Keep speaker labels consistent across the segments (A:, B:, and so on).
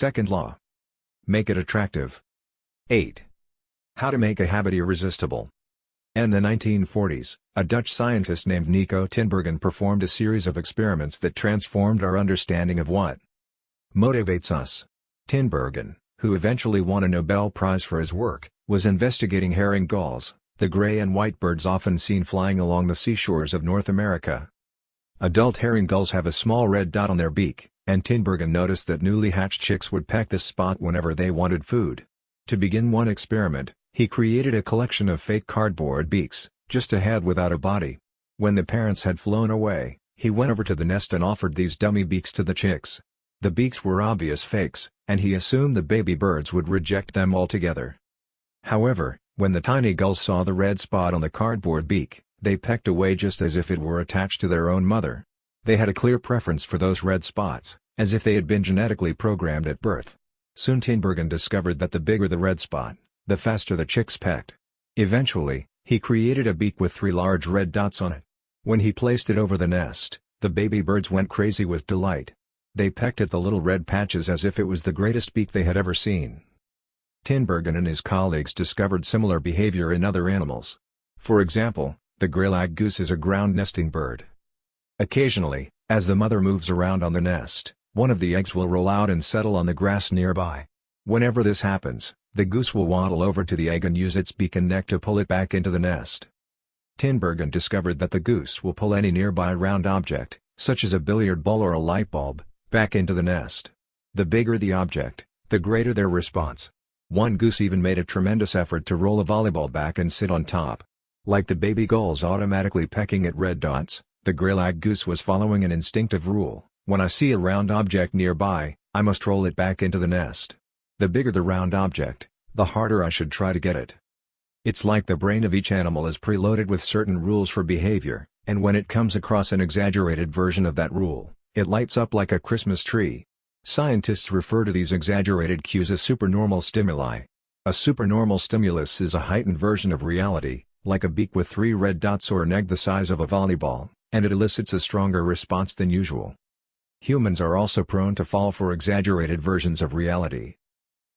A: Second law. Make it attractive. 8. How to make a habit irresistible. In the 1940s, a Dutch scientist named Nico Tinbergen performed a series of experiments that transformed our understanding of what motivates us. Tinbergen, who eventually won a Nobel Prize for his work, was investigating herring gulls, the gray and white birds often seen flying along the seashores of North America. Adult herring gulls have a small red dot on their beak, and Tinbergen noticed that newly hatched chicks would peck this spot whenever they wanted food. To begin one experiment, he created a collection of fake cardboard beaks, just a head without a body. When the parents had flown away, he went over to the nest and offered these dummy beaks to the chicks. The beaks were obvious fakes, and he assumed the baby birds would reject them altogether. However, when the tiny gulls saw the red spot on the cardboard beak, they pecked away just as if it were attached to their own mother. They had a clear preference for those red spots, as if they had been genetically programmed at birth. Soon Tinbergen discovered that the bigger the red spot, the faster the chicks pecked. Eventually, he created a beak with 3 large red dots on it. When he placed it over the nest, the baby birds went crazy with delight. They pecked at the little red patches as if it was the greatest beak they had ever seen. Tinbergen and his colleagues discovered similar behavior in other animals. For example, the gray-lag goose is a ground-nesting bird. Occasionally, as the mother moves around on the nest, one of the eggs will roll out and settle on the grass nearby. Whenever this happens, the goose will waddle over to the egg and use its beak and neck to pull it back into the nest. Tinbergen discovered that the goose will pull any nearby round object, such as a billiard ball or a light bulb, back into the nest. The bigger the object, the greater their response. One goose even made a tremendous effort to roll a volleyball back and sit on top. Like the baby gulls automatically pecking at red dots, the gray-lag goose was following an instinctive rule: when I see a round object nearby, I must roll it back into the nest. The bigger the round object, the harder I should try to get it. It's like the brain of each animal is preloaded with certain rules for behavior, and when it comes across an exaggerated version of that rule, it lights up like a Christmas tree. Scientists refer to these exaggerated cues as supernormal stimuli. A supernormal stimulus is a heightened version of reality, like a beak with 3 red dots or an egg the size of a volleyball, and it elicits a stronger response than usual. Humans are also prone to fall for exaggerated versions of reality.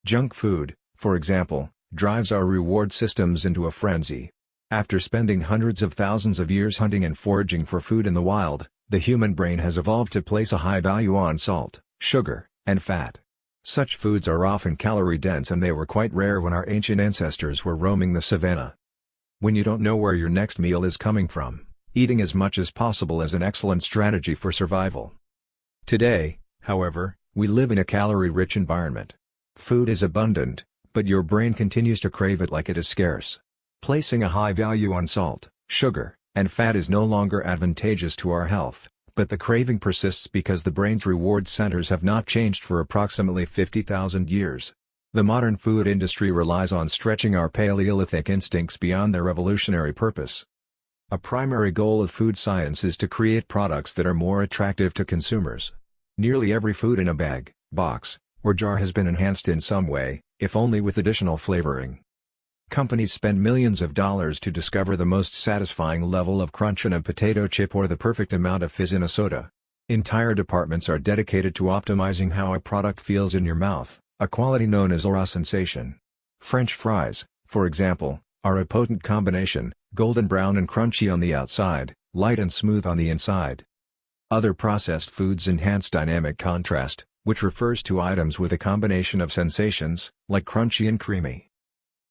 A: Junk food, for example, drives our reward systems into a frenzy. After spending hundreds of thousands of years hunting and foraging for food in the wild, the human brain has evolved to place a high value on salt, sugar, and fat. Such foods are often calorie-dense, and they were quite rare when our ancient ancestors were roaming the savannah. When you don't know where your next meal is coming from, eating as much as possible is an excellent strategy for survival. Today, however, we live in a calorie-rich environment. Food is abundant, but your brain continues to crave it like it is scarce. Placing a high value on salt, sugar, and fat is no longer advantageous to our health, but the craving persists because the brain's reward centers have not changed for approximately 50,000 years. The modern food industry relies on stretching our Paleolithic instincts beyond their evolutionary purpose. A primary goal of food science is to create products that are more attractive to consumers. Nearly every food in a bag, box, or jar has been enhanced in some way, if only with additional flavoring. Companies spend millions of dollars to discover the most satisfying level of crunch in a potato chip or the perfect amount of fizz in a soda. Entire departments are dedicated to optimizing how a product feels in your mouth, a quality known as oral sensation. French fries, for example, are a potent combination: golden brown and crunchy on the outside, light and smooth on the inside. Other processed foods enhance dynamic contrast, which refers to items with a combination of sensations, like crunchy and creamy.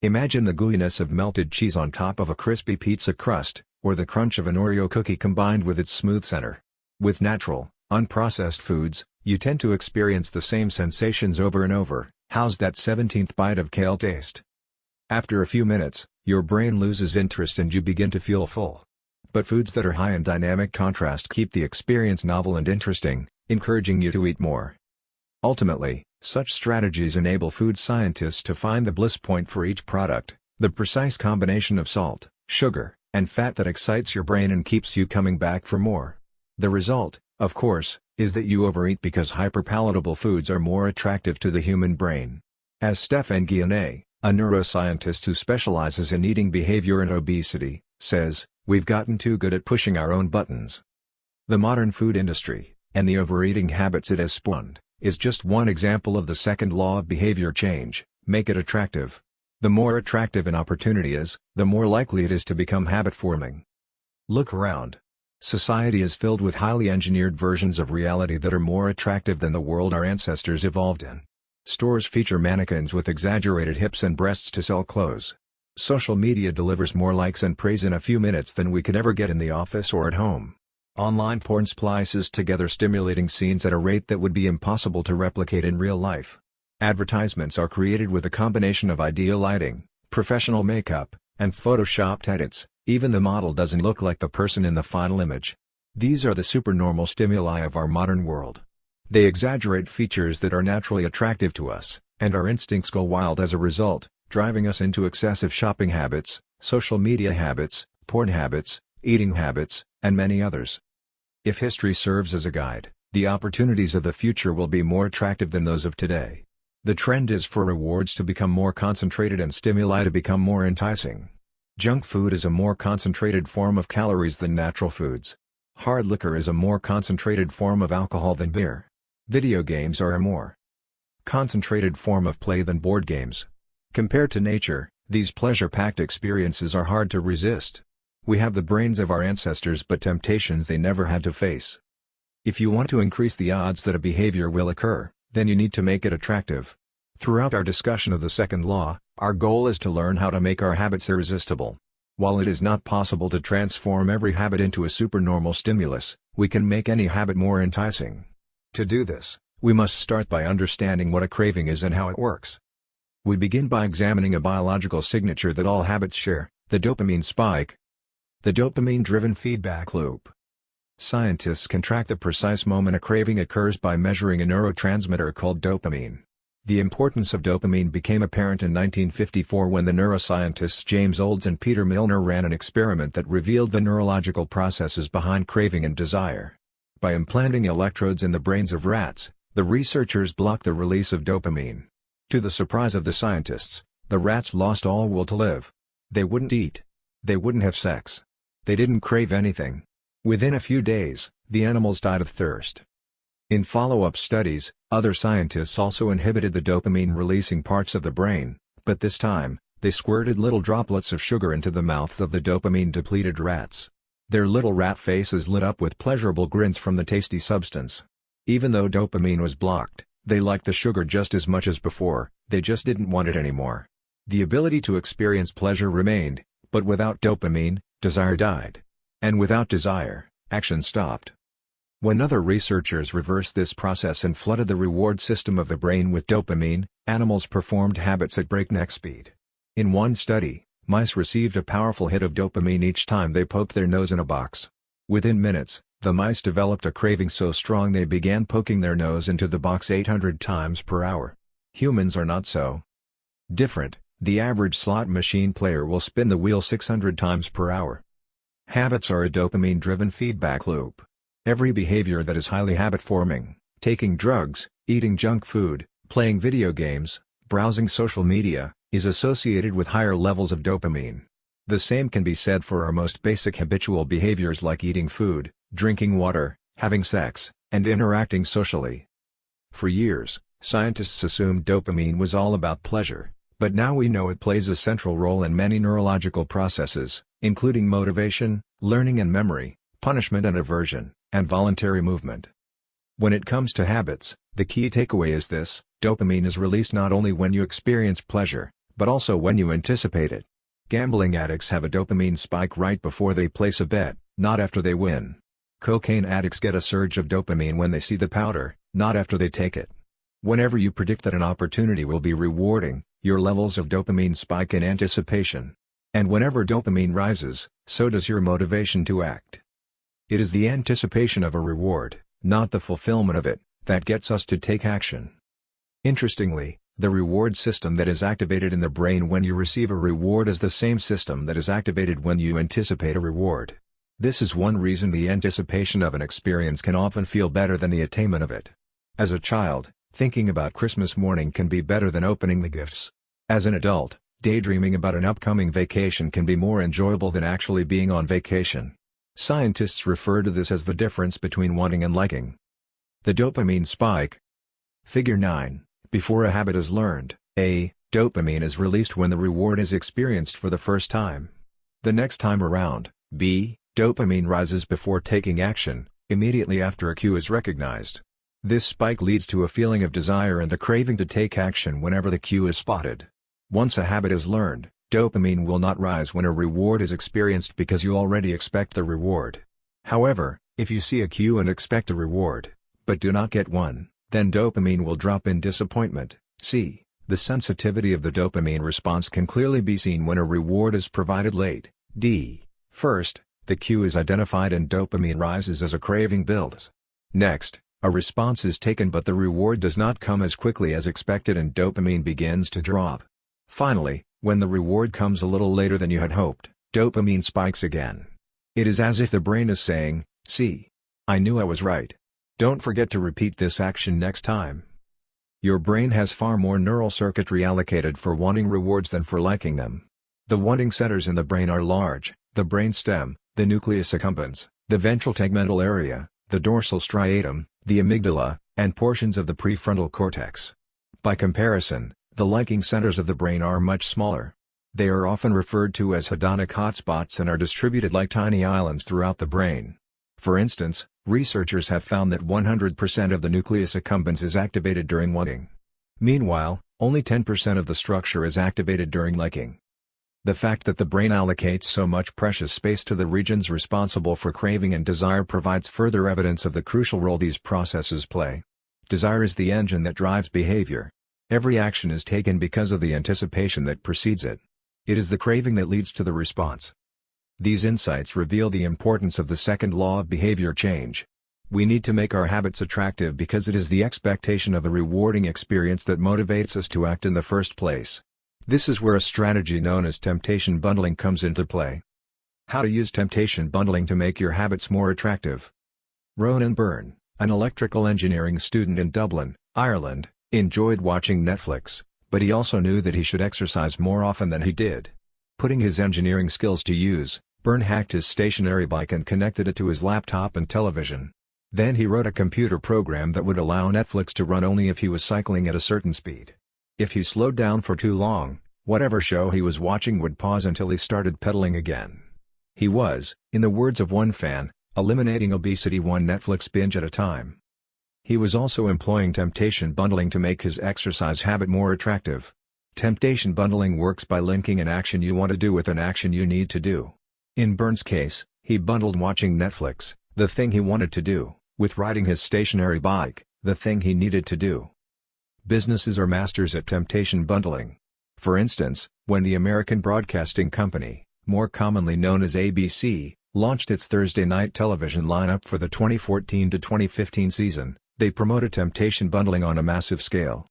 A: Imagine the gooiness of melted cheese on top of a crispy pizza crust, or the crunch of an Oreo cookie combined with its smooth center. With natural, unprocessed foods, you tend to experience the same sensations over and over. How's that 17th bite of kale taste? After a few minutes, your brain loses interest and you begin to feel full. But foods that are high in dynamic contrast keep the experience novel and interesting, encouraging you to eat more. Ultimately, such strategies enable food scientists to find the bliss point for each product, the precise combination of salt, sugar, and fat that excites your brain and keeps you coming back for more. The result, of course, is that you overeat because hyperpalatable foods are more attractive to the human brain. As Stephen Guyenet, a neuroscientist who specializes in eating behavior and obesity, says, "We've gotten too good at pushing our own buttons." The modern food industry, and the overeating habits it has spawned, is just one example of the second law of behavior change: make it attractive. The more attractive an opportunity is, the more likely it is to become habit-forming. Look around. Society is filled with highly engineered versions of reality that are more attractive than the world our ancestors evolved in. Stores feature mannequins with exaggerated hips and breasts to sell clothes. Social media delivers more likes and praise in a few minutes than we could ever get in the office or at home. Online porn splices together stimulating scenes at a rate that would be impossible to replicate in real life. Advertisements are created with a combination of ideal lighting, professional makeup, and photoshopped edits. Even the model doesn't look like the person in the final image. These are the supernormal stimuli of our modern world. They exaggerate features that are naturally attractive to us, and our instincts go wild as a result, driving us into excessive shopping habits, social media habits, porn habits, eating habits, and many others. If history serves as a guide, the opportunities of the future will be more attractive than those of today. The trend is for rewards to become more concentrated and stimuli to become more enticing. Junk food is a more concentrated form of calories than natural foods. Hard liquor is a more concentrated form of alcohol than beer. Video games are a more concentrated form of play than board games. Compared to nature, these pleasure-packed experiences are hard to resist. We have the brains of our ancestors but temptations they never had to face. If you want to increase the odds that a behavior will occur, then you need to make it attractive. Throughout our discussion of the second law, our goal is to learn how to make our habits irresistible. While it is not possible to transform every habit into a supernormal stimulus, we can make any habit more enticing. To do this, we must start by understanding what a craving is and how it works. We begin by examining a biological signature that all habits share: the dopamine spike. The dopamine-driven feedback loop. Scientists can track the precise moment a craving occurs by measuring a neurotransmitter called dopamine. The importance of dopamine became apparent in 1954 when the neuroscientists James Olds and Peter Milner ran an experiment that revealed the neurological processes behind craving and desire. By implanting electrodes in the brains of rats, the researchers blocked the release of dopamine. To the surprise of the scientists, the rats lost all will to live. They wouldn't eat. They wouldn't have sex. They didn't crave anything. Within a few days, the animals died of thirst. In follow-up studies, other scientists also inhibited the dopamine-releasing parts of the brain, but this time, they squirted little droplets of sugar into the mouths of the dopamine-depleted rats. Their little rat faces lit up with pleasurable grins from the tasty substance. Even though dopamine was blocked, they liked the sugar just as much as before, they just didn't want it anymore. The ability to experience pleasure remained, but without dopamine, desire died. And without desire, action stopped. When other researchers reversed this process and flooded the reward system of the brain with dopamine, animals performed habits at breakneck speed. In one study, mice received a powerful hit of dopamine each time they poked their nose in a box. Within minutes, the mice developed a craving so strong they began poking their nose into the box 800 times per hour. Humans are not so different. The average slot machine player will spin the wheel 600 times per hour. Habits are a dopamine-driven feedback loop. Every behavior that is highly habit-forming, taking drugs, eating junk food, playing video games, browsing social media, is associated with higher levels of dopamine. The same can be said for our most basic habitual behaviors like eating food, drinking water, having sex, and interacting socially. For years, scientists assumed dopamine was all about pleasure, but now we know it plays a central role in many neurological processes, including motivation, learning and memory, punishment and aversion, and voluntary movement. When it comes to habits, the key takeaway is this: dopamine is released not only when you experience pleasure, but also when you anticipate it. Gambling addicts have a dopamine spike right before they place a bet, not after they win. Cocaine addicts get a surge of dopamine when they see the powder, not after they take it. Whenever you predict that an opportunity will be rewarding, your levels of dopamine spike in anticipation. And whenever dopamine rises, so does your motivation to act. It is the anticipation of a reward, not the fulfillment of it, that gets us to take action. Interestingly, the reward system that is activated in the brain when you receive a reward is the same system that is activated when you anticipate a reward. This is one reason the anticipation of an experience can often feel better than the attainment of it. As a child, thinking about Christmas morning can be better than opening the gifts. As an adult, daydreaming about an upcoming vacation can be more enjoyable than actually being on vacation. Scientists refer to this as the difference between wanting and liking. The dopamine spike. Figure 9. Before a habit is learned, A. Dopamine is released when the reward is experienced for the first time. The next time around, B. Dopamine rises before taking action, immediately after a cue is recognized. This spike leads to a feeling of desire and a craving to take action whenever the cue is spotted. Once a habit is learned, dopamine will not rise when a reward is experienced because you already expect the reward. However, if you see a cue and expect a reward, but do not get one, then dopamine will drop in disappointment. C. The sensitivity of the dopamine response can clearly be seen when a reward is provided late. D. First, the cue is identified and dopamine rises as a craving builds. Next, a response is taken but the reward does not come as quickly as expected and dopamine begins to drop. Finally, when the reward comes a little later than you had hoped, dopamine spikes again. It is as if the brain is saying, "See, I knew I was right. Don't forget to repeat this action next time." Your brain has far more neural circuitry allocated for wanting rewards than for liking them. The wanting centers in the brain are large: the brainstem, the nucleus accumbens, the ventral tegmental area, the dorsal striatum, the amygdala, and portions of the prefrontal cortex. By comparison, the liking centers of the brain are much smaller. They are often referred to as hedonic hotspots and are distributed like tiny islands throughout the brain. For instance, researchers have found that 100% of the nucleus accumbens is activated during wanting. Meanwhile, only 10% of the structure is activated during liking. The fact that the brain allocates so much precious space to the regions responsible for craving and desire provides further evidence of the crucial role these processes play. Desire is the engine that drives behavior. Every action is taken because of the anticipation that precedes it. It is the craving that leads to the response. These insights reveal the importance of the second law of behavior change. We need to make our habits attractive because it is the expectation of a rewarding experience that motivates us to act in the first place. This is where a strategy known as temptation bundling comes into play. How to use temptation bundling to make your habits more attractive. Ronan Byrne, an electrical engineering student in Dublin, Ireland, enjoyed watching Netflix, but he also knew that he should exercise more often than he did. Putting his engineering skills to use, Byrne hacked his stationary bike and connected it to his laptop and television. Then he wrote a computer program that would allow Netflix to run only if he was cycling at a certain speed. If he slowed down for too long, whatever show he was watching would pause until he started pedaling again. He was, in the words of one fan, eliminating obesity one Netflix binge at a time. He was also employing temptation bundling to make his exercise habit more attractive. Temptation bundling works by linking an action you want to do with an action you need to do. In Byrne's case, he bundled watching Netflix, the thing he wanted to do, with riding his stationary bike, the thing he needed to do. Businesses are masters at temptation bundling. For instance, when the American Broadcasting Company, more commonly known as ABC, launched its Thursday night television lineup for the 2014 to 2015 season, they promoted temptation bundling on a massive scale.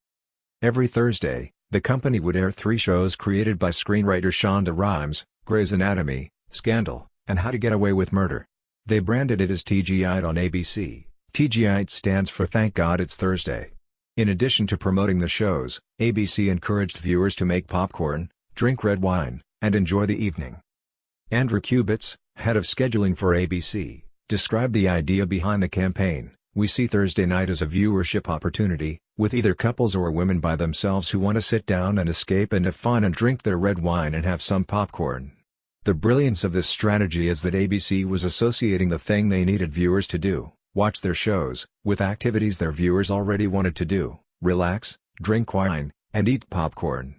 A: Every Thursday, the company would air 3 shows created by screenwriter Shonda Rhimes: Grey's Anatomy, Scandal, and How to Get Away with Murder. They branded it as TGI'd on ABC. TGI'd stands for Thank God It's Thursday. In addition to promoting the shows, ABC encouraged viewers to make popcorn, drink red wine, and enjoy the evening. Andrew Kubitz, head of scheduling for ABC, described the idea behind the campaign. "We see Thursday night as a viewership opportunity, with either couples or women by themselves who want to sit down and escape and have fun and drink their red wine and have some popcorn." The brilliance of this strategy is that ABC was associating the thing they needed viewers to do, watch their shows, with activities their viewers already wanted to do: relax, drink wine, and eat popcorn.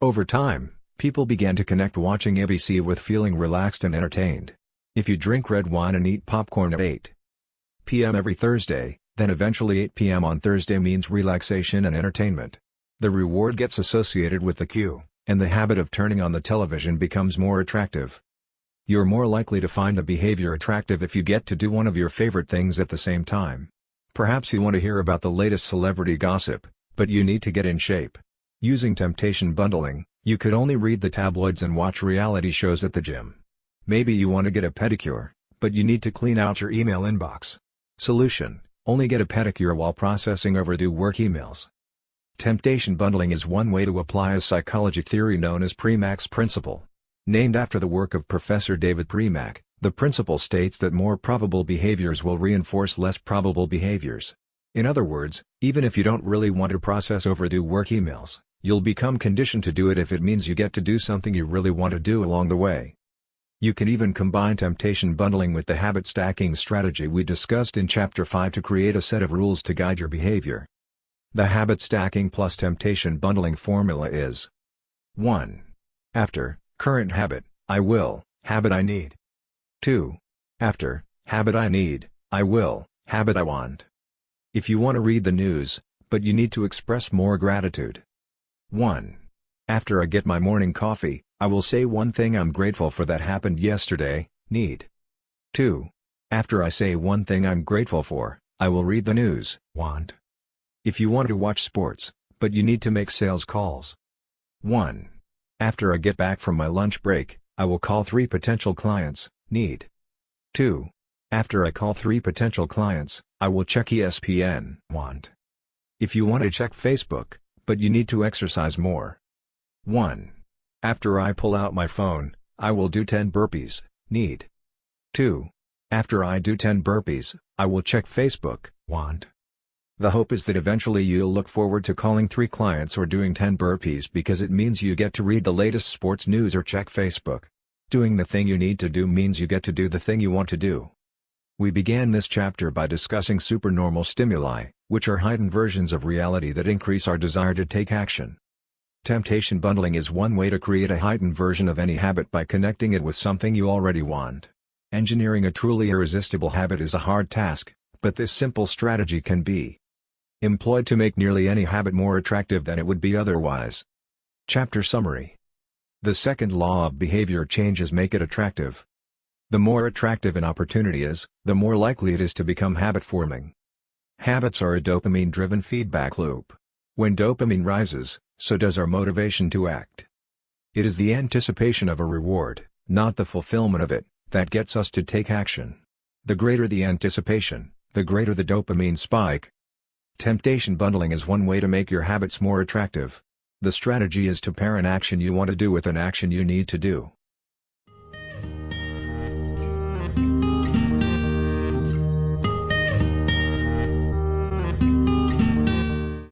A: Over time, people began to connect watching ABC with feeling relaxed and entertained. If you drink red wine and eat popcorn at 8 p.m. every Thursday, then eventually 8 p.m. on Thursday means relaxation and entertainment. The reward gets associated with the cue, and the habit of turning on the television becomes more attractive. You're more likely to find a behavior attractive if you get to do one of your favorite things at the same time. Perhaps you want to hear about the latest celebrity gossip, but you need to get in shape. Using temptation bundling, you could only read the tabloids and watch reality shows at the gym. Maybe you want to get a pedicure, but you need to clean out your email inbox. Solution: only get a pedicure while processing overdue work emails. Temptation bundling is one way to apply a psychology theory known as Premack's principle. Named after the work of Professor David Premack, the principle states that more probable behaviors will reinforce less probable behaviors. In other words, even if you don't really want to process overdue work emails, you'll become conditioned to do it if it means you get to do something you really want to do along the way. You can even combine temptation bundling with the habit stacking strategy we discussed in Chapter 5 to create a set of rules to guide your behavior. The habit stacking plus temptation bundling formula is 1. After, current habit, I will, habit I need. 2. After, habit I need, I will, habit I want. If you want to read the news, but you need to express more gratitude. 1. After I get my morning coffee, I will say one thing I'm grateful for that happened yesterday, need. 2. After I say one thing I'm grateful for, I will read the news, want. If you want to watch sports, but you need to make sales calls. 1. After I get back from my lunch break, I will call 3 potential clients, need. 2. After I call 3 potential clients, I will check ESPN, want. If you want to check Facebook, but you need to exercise more. 1. After I pull out my phone, I will do 10 burpees, need. 2. After I do 10 burpees, I will check Facebook, want. The hope is that eventually you'll look forward to calling 3 clients or doing 10 burpees because it means you get to read the latest sports news or check Facebook. Doing the thing you need to do means you get to do the thing you want to do. We began this chapter by discussing supernormal stimuli, which are heightened versions of reality that increase our desire to take action. Temptation bundling is one way to create a heightened version of any habit by connecting it with something you already want. Engineering a truly irresistible habit is a hard task, but this simple strategy can be employed to make nearly any habit more attractive than it would be otherwise. Chapter Summary. The second law of behavior changes make it attractive. The more attractive an opportunity is, the more likely it is to become habit-forming. Habits are a dopamine-driven feedback loop. When dopamine rises, so does our motivation to act. It is the anticipation of a reward, not the fulfillment of it, that gets us to take action. The greater the anticipation, the greater the dopamine spike. Temptation bundling is one way to make your habits more attractive. The strategy is to pair an action you want to do with an action you need to do.